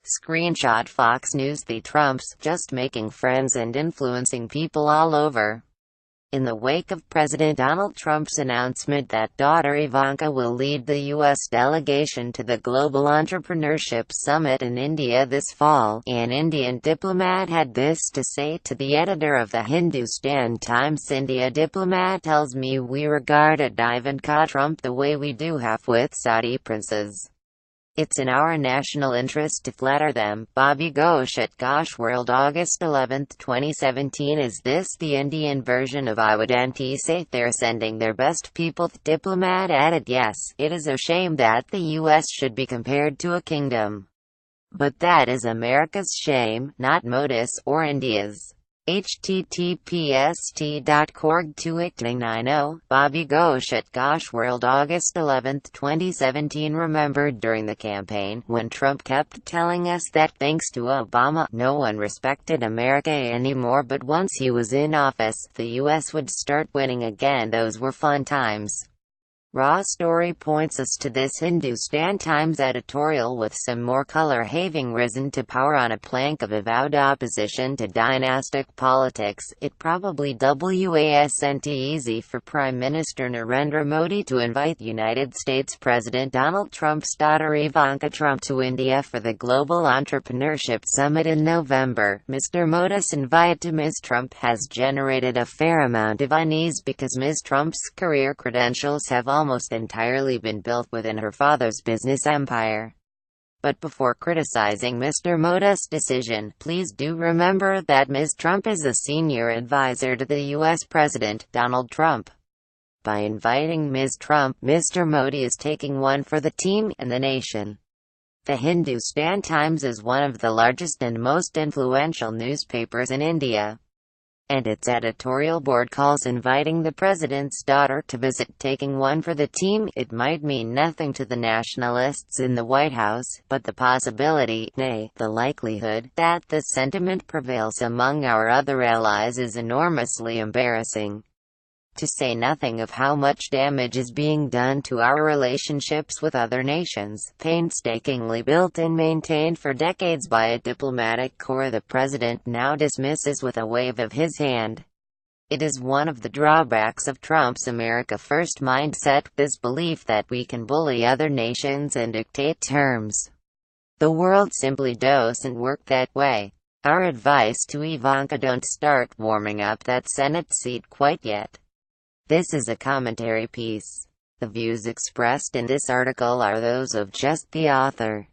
Screenshot Fox News. The Trumps, just making friends and influencing people all over. In the wake of President Donald Trump's announcement that daughter Ivanka will lead the U.S. delegation to the Global Entrepreneurship Summit in India this fall, an Indian diplomat had this to say to the editor of the Hindustan Times. India diplomat tells me we regarded Ivanka Trump the way we do half-wit Saudi princes. It's in our national interest to flatter them. Bobby Ghosh at Gosh World. August 11, 2017. Is this the Indian version of I would say they're sending their best people? The diplomat added, yes, it is a shame that the US should be compared to a kingdom. But that is America's shame, not Modi's or India's. https://t.corg/2icting90. Bobby Ghosh at Gosh World. August 11, 2017. Remembered during the campaign, when Trump kept telling us that thanks to Obama, no one respected America anymore, but once he was in office, the US would start winning again. Those were fun times. Raw story points us to this Hindustan Times editorial with some more color. Having risen to power on a plank of avowed opposition to dynastic politics, it probably wasn't easy for Prime Minister Narendra Modi to invite United States President Donald Trump's daughter Ivanka Trump to India for the Global Entrepreneurship Summit in November. Mr. Modi's invite to Ms. Trump has generated a fair amount of unease because Ms. Trump's career credentials have almost entirely been built within her father's business empire. But before criticizing Mr. Modi's decision, please do remember that Ms. Trump is a senior advisor to the U.S. President, Donald Trump. By inviting Ms. Trump, Mr. Modi is taking one for the team and the nation. The Hindustan Times is one of the largest and most influential newspapers in India, and its editorial board calls inviting the president's daughter to visit taking one for the team. It might mean nothing to the nationalists in the White House, but the possibility, nay, the likelihood, that this sentiment prevails among our other allies is enormously embarrassing. To say nothing of how much damage is being done to our relationships with other nations, painstakingly built and maintained for decades by a diplomatic corps the president now dismisses with a wave of his hand. It is one of the drawbacks of Trump's America First mindset, this belief that we can bully other nations and dictate terms. The world simply doesn't work that way. Our advice to Ivanka: don't start warming up that Senate seat quite yet. This is a commentary piece. The views expressed in this article are those of just the author.